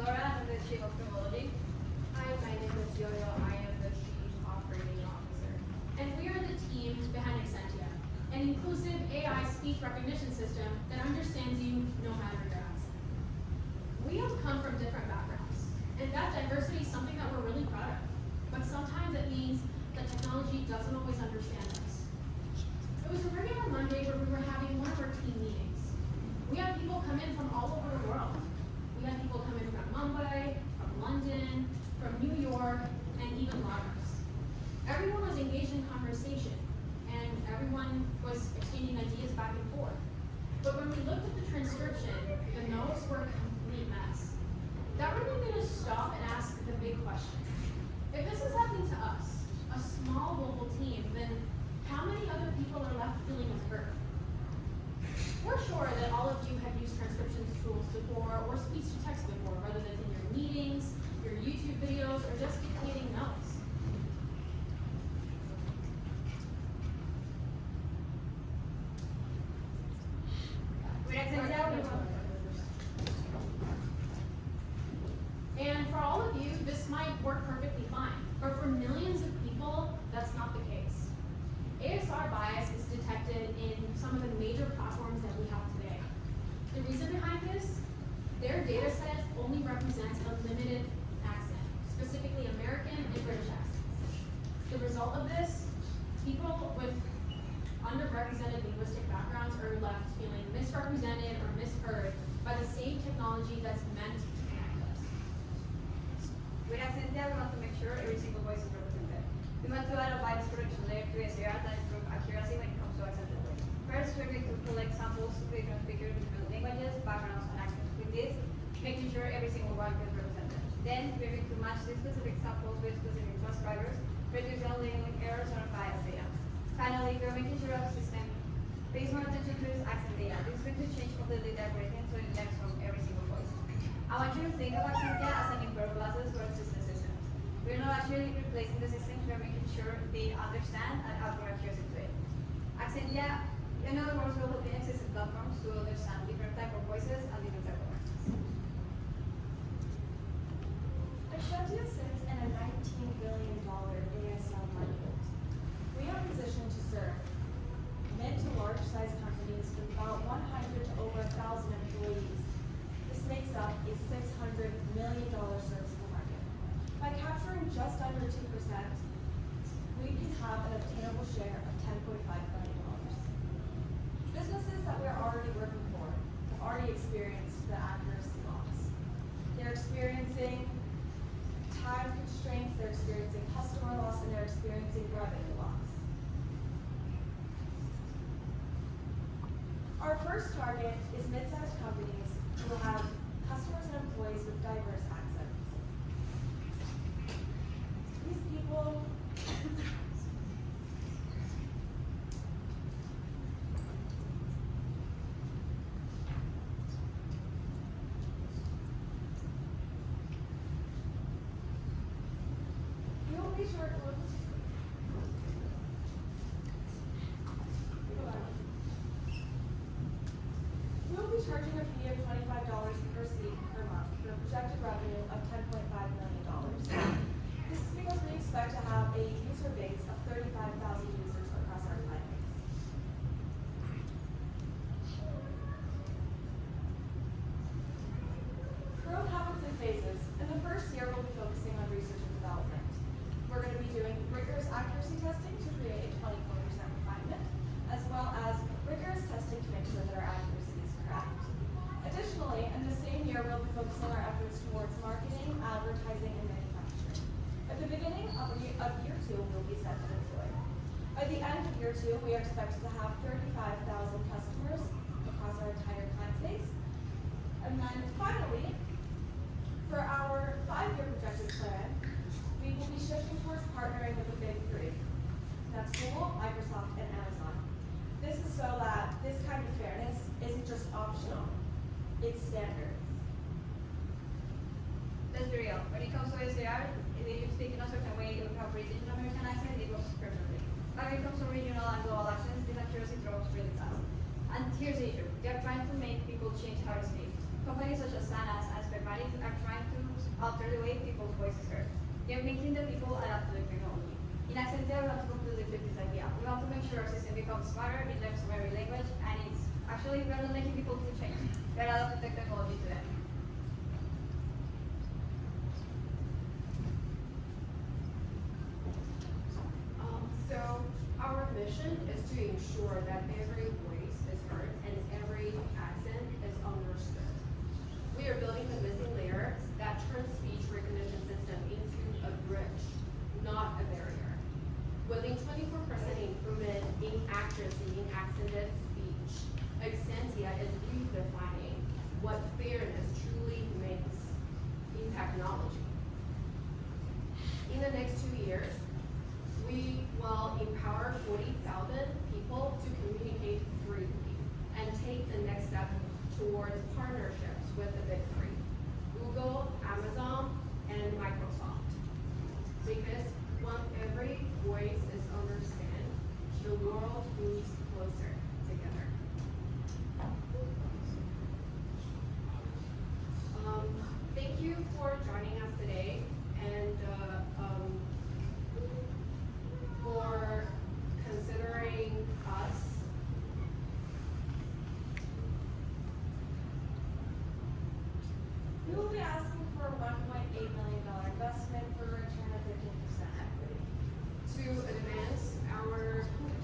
Laura, I'm the Chief of Criminology. Hi, my name is Yo-Yo. I am the Chief Operating Officer. And we are the team behind Accentia, an inclusive AI speech recognition system that understands you no matter your accent. We all come from different backgrounds, and that diversity is something that we're really proud of. But sometimes it means that technology doesn't always understand us. It was a regular Monday where we were having one of our team meetings. We had people come in from all over the world. We had people come in from Mumbai, from London, from New York, and even Lagos. Everyone was engaged in conversation, and everyone was exchanging ideas back and forth. But when we looked at the transcription, the notes were a complete mess. That really made us stop and ask the big question. If this is happening to us, a small global team, then how many other people are left feeling unheard? We're sure that all of you have used transcription tools before or speech-to-text before, whether that's in your meetings, your YouTube videos, or just dictating notes. And for all of you, this might work perfectly fine, but for millions of people, that's not the case. ASR bias is detected in some of the major platforms that we have today. The reason behind this, their data set only represents a limited accent, specifically American and British accents. The result of this, people with underrepresented linguistic backgrounds are left feeling misrepresented or misheard by the same technology that's meant to connect us. With Accentia, we want to make sure every single voice is represented. We want to add a bias correction layer to SAR that improve accuracy when it comes to accent leveling. First, we're going to collect samples of different speakers with different languages, backgrounds, and accents. With this, making sure every single one is represented. Then, we're going to match these specific samples with specific transcribers, reducing labeling errors or bias data. Finally, we're making sure our system pays more attention to this accent data. This is going to change completely the algorithm so it learns from every single voice. I want you to think of Accentia as an improved glasses for existing systems. We're not actually replacing the systems, we're making sure they understand and add more accuracy to it. Accentia, in other words, will help existing platforms to understand different type of voices and different type of accents. Accentia sits in a $19 billion ASL market. We are positioned to serve mid to large size companies with about 100 to over 1,000 employees. This makes up a $600 million serviceable market. By capturing just under 2%, we can have an obtainable share of $10.5 billion. Businesses that we're already working for have already experienced the accuracy loss. They're experiencing time constraints, they're experiencing customer loss, and they're experiencing revenue loss. Our first target is mid-sized companies who have customers and employees with diverse accents. These people you'll be sure to We'll be charging a fee of $25 per seat per month for a projected revenue of $10.5 million. This is because we expect to have a user base of 35,000 users across our client base. Growth happens in phases. In the first year, we'll be focusing on research and development. We're going to be doing rigorous accuracy testing to create a 24% refinement, as well as rigorous testing to make sure that our accuracy is correct. Additionally, in the same year, we'll be focusing our efforts towards marketing, advertising, and manufacturing. At the beginning of year 2, we'll be set to deploy. By the end of year 2, we are expected to have 35,000 customers across our entire client base. And then finally, for our 5-year projected plan, we will be shifting towards partnering with the big 3. That's Google, Microsoft, and Amazon. This is so that this kind of fairness isn't just optional, it's standard. Let's be real. When it comes to SAR, if you speak in a certain way, you have British and American accent, it works perfectly. But when it comes to regional and global accents, this accuracy drops really fast. And here's the issue. They are trying to make people change how to speak. Companies such as Sanas and Spermatic are trying to alter the way people's voices heard. You're making the people adapt to the technology. In Accentia, we want to completely flip this idea. We want to make sure our system becomes smarter, it learns from every language, and it's actually, we're not making people to change. We're adapting the technology to them. So our mission is to ensure that every voice is heard and every accent is understood. We are building the missing layer that turns speech recognition system into a bridge, not a barrier. With a 24% improvement in accuracy in accented speech, Accentia is redefining what fairness truly means in technology. In the next 2 years, we will empower 40,000 people to communicate freely and take the next step towards partnerships with the big three, Google, Amazon, and Microsoft. Because when every voice is understood, the world moves closer together. Thank you for joining us today and for considering us. We will be asking for a $1.8 million investment for a return of 15% equity.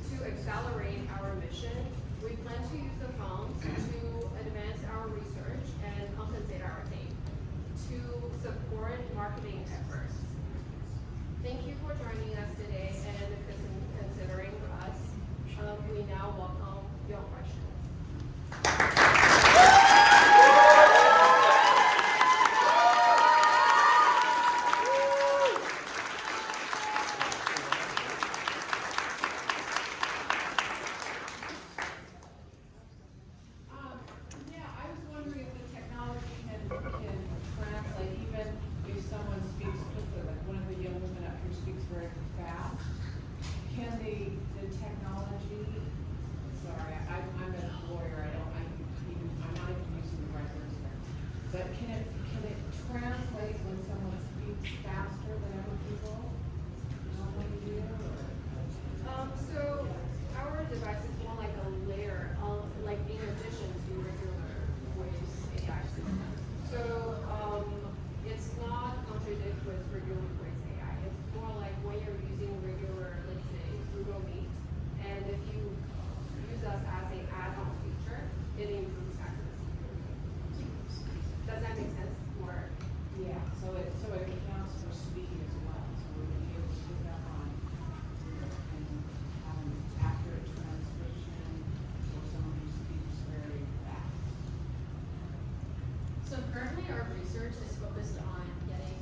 To accelerate our mission, we plan to use the funds to advance our research and compensate our team to support marketing efforts. Thank you for joining us today and considering us. We now welcome your questions. Yeah, I was wondering if the technology can translate, even if someone speaks quickly, like one of the young women up here speaks very fast. Can the technology, sorry, I'm a lawyer, I'm not even using the right words here. But can it translate when someone speaks faster than other people normally do? So our device is more like a layer of, like in addition to regular voice AI system. So it's not contradict with regular voice AI. It's more like when you're using regular, let's say, Google Meet, and if you use us as an add-on feature, it improves accuracy. Does that make sense? Or Yeah, so it accounts for speaking as well, so we would be able to put that on and have an accurate transcription for someone who speaks very fast. So currently our research is focused on getting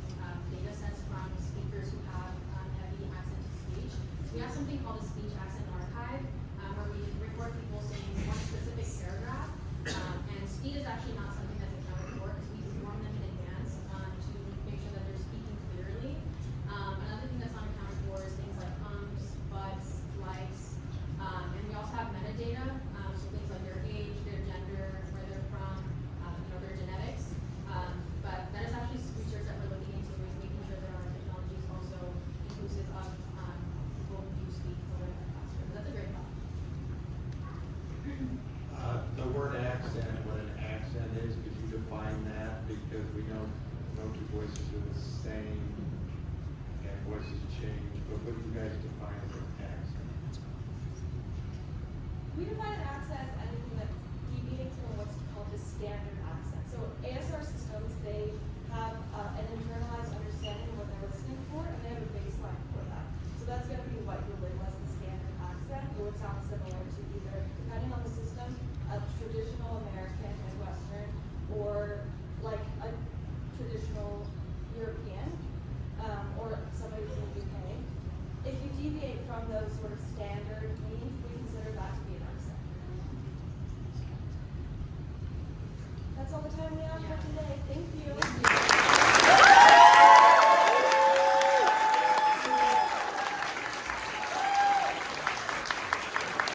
data sets from speakers who have heavy accent to speech. So we have something called a speech accent archive, where we record people saying one specific paragraph, and speed is actually not something that's accounted for because we form them in advance to make sure that they're speaking clearly. Another thing that's not accounted for is things like ums, buts, likes, and we also have metadata, so things like their age, their gender, where they're from, their genetics. But that is actually research that we're looking into, is making sure that our technology is also inclusive of people who do speak a little bit faster. But that's a great thought. The word accent, what an accent is, could you define that? Because we know no two voices are the same, and voices change, but what do you guys define as an accent? We define an accent as anything that deviates from what's called the standard accent. So ASR systems, they have an internalized understanding of what they're listening for, and they have a baseline for that. So that's going to be what you label as the standard accent. It would sound similar to either, depending on the system, a traditional American Midwestern, or like a traditional European, or somebody from the UK. If you deviate from those sort of standard means, we consider that to be an accent. That's all the time we have for today. Thank you.